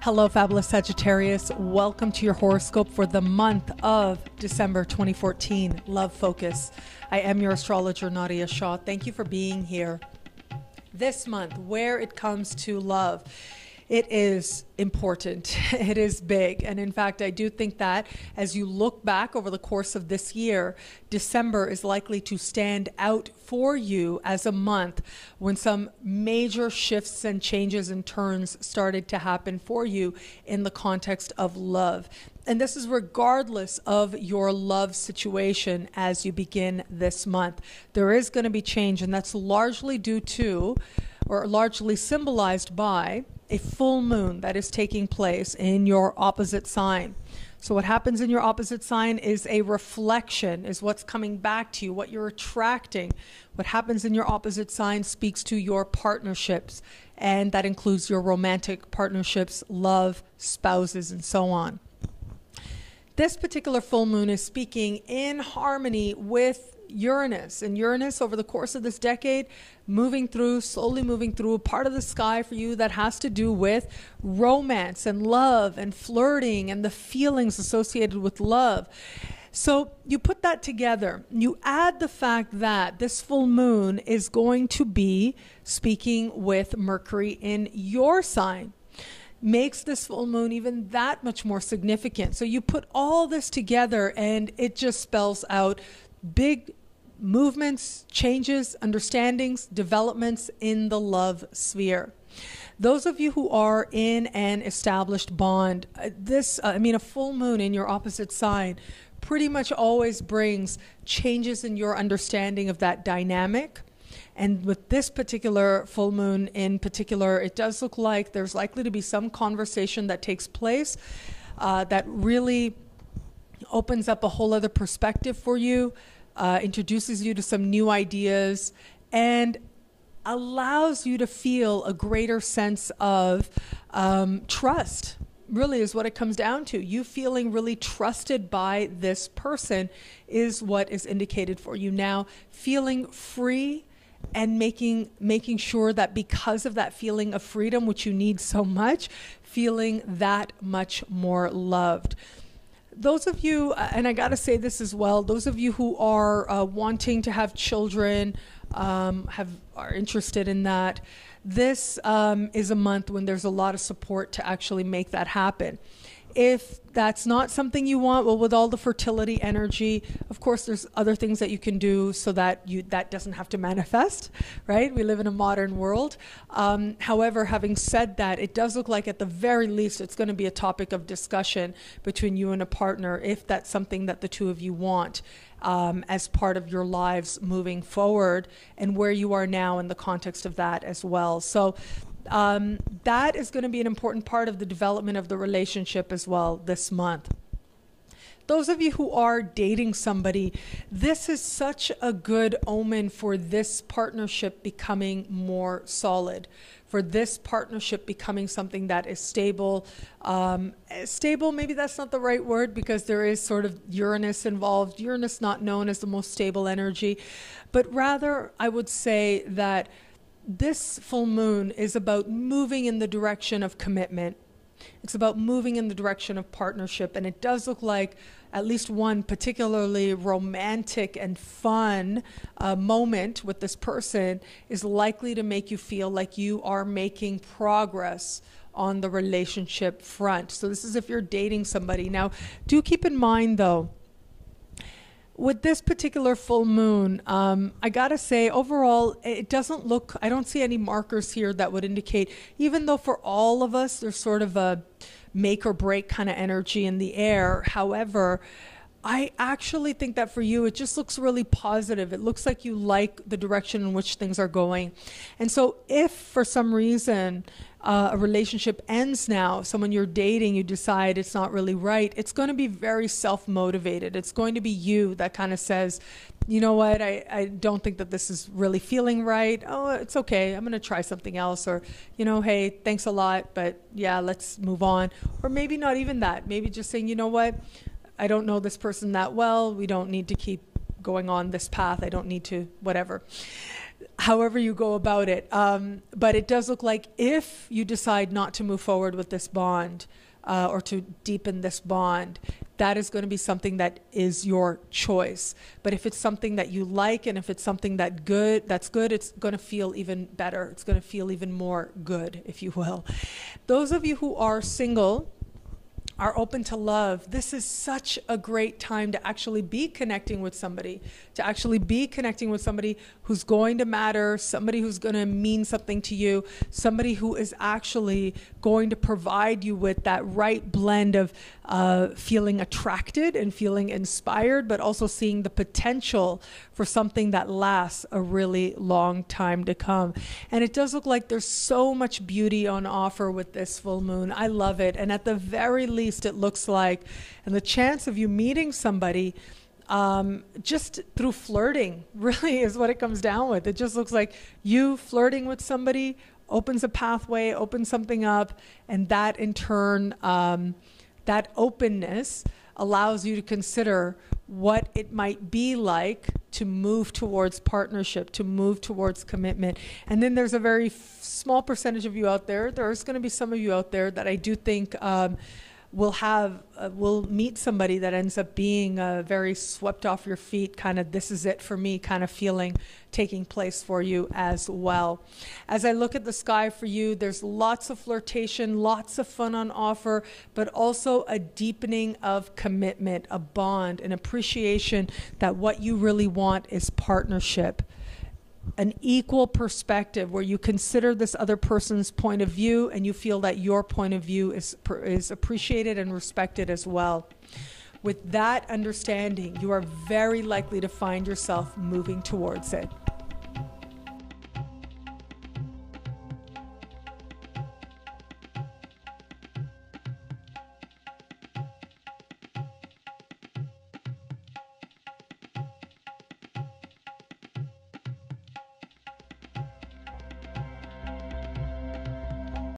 Hello, fabulous Sagittarius. Welcome to your horoscope for the month of December 2014. Love focus. I am your astrologer, Nadiya Shah. Thank you for being here. This month, where it comes to love, it is important. It is big. And in fact, I do think that as you look back over the course of this year, December is likely to stand out for you as a month when some major shifts and changes and turns started to happen for you in the context of love. And this is regardless of your love situation as you begin this month. There is going to be change, and that's largely due to, or largely symbolized by, a full moon that is taking place in your opposite sign. So what happens in your opposite sign is a reflection, is what's coming back to you, what you're attracting. What happens in your opposite sign speaks to your partnerships, and that includes your romantic partnerships, love, spouses, and so on. This particular full moon is speaking in harmony with Uranus, and Uranus over the course of this decade slowly moving through a part of the sky for you that has to do with romance and love and flirting and the feelings associated with love. So you put that together, you add the fact that this full moon is going to be speaking with Mercury in your sign, makes this full moon even that much more significant. So you put all this together and it just spells out big movements, changes, understandings, developments in the love sphere. Those of you who are in an established bond, a full moon in your opposite sign pretty much always brings changes in your understanding of that dynamic. And with this particular full moon in particular, it does look like there's likely to be some conversation that takes place that really opens up a whole other perspective for you, introduces you to some new ideas, and allows you to feel a greater sense of trust, really is what it comes down to. You feeling really trusted by this person is what is indicated for you now. Feeling free and making sure that because of that feeling of freedom, which you need so much, feeling that much more loved. Those of you, and I got to say this as well, those of you who are wanting to have children, are interested in that, this is a month when there's a lot of support to actually make that happen. If that's not something you want, well, with all the fertility energy, of course, there's other things that you can do so that that doesn't have to manifest, right? We live in a modern world. However, having said that, it does look like at the very least, it's going to be a topic of discussion between you and a partner if that's something that the two of you want as part of your lives moving forward and where you are now in the context of that as well. So that is going to be an important part of the development of the relationship as well this month. Those of you who are dating somebody, this is such a good omen for this partnership becoming more solid, for this partnership becoming something that is stable. Stable, maybe that's not the right word because there is sort of Uranus involved. Uranus not known as the most stable energy, but rather I would say that this full moon is about moving in the direction of commitment. It's about moving in the direction of partnership. And it does look like at least one particularly romantic and fun moment with this person is likely to make you feel like you are making progress on the relationship front. So this is if you're dating somebody. Now, do keep in mind, though, with this particular full moon, I gotta say, overall, it doesn't look, I don't see any markers here that would indicate, even though for all of us, there's sort of a make or break kind of energy in the air. However, I actually think that for you, it just looks really positive. It looks like you like the direction in which things are going. And so if for some reason a relationship ends now, someone you're dating, you decide it's not really right, it's going to be very self-motivated. It's going to be you that kind of says, you know what, I don't think that this is really feeling right. Oh, it's okay. I'm going to try something else. Or, you know, hey, thanks a lot, but yeah, let's move on. Or maybe not even that. Maybe just saying, you know what, I don't know this person that well. We don't need to keep going on this path. I don't need to, whatever. however you go about it. But it does look like if you decide not to move forward with this bond, or to deepen this bond, that is going to be something that is your choice. But if it's something that you like, and if it's something that's good, it's going to feel even better. It's going to feel even more good, if you will. Those of you who are single, are open to love, this is such a great time to actually be connecting with somebody, who's going to matter, somebody who's going to mean something to you, somebody who is actually going to provide you with that right blend of feeling attracted and feeling inspired, but also seeing the potential for something that lasts a really long time to come. And it does look like there's so much beauty on offer with this full moon. I love it. And at the very least, it looks like, and the chance of you meeting somebody just through flirting really is what it comes down with. It just looks like you flirting with somebody opens a pathway, opens something up, and that in turn, that openness allows you to consider what it might be like to move towards partnership, to move towards commitment. And then there's a very small percentage of you out there. There's going to be some of you out there that I do think will meet somebody that ends up being a very swept off your feet, kind of this is it for me kind of feeling taking place for you as well. As I look at the sky for you, there's lots of flirtation, lots of fun on offer, but also a deepening of commitment, a bond, an appreciation that what you really want is partnership. An equal perspective where you consider this other person's point of view and you feel that your point of view is appreciated and respected as well. With that understanding, you are very likely to find yourself moving towards it.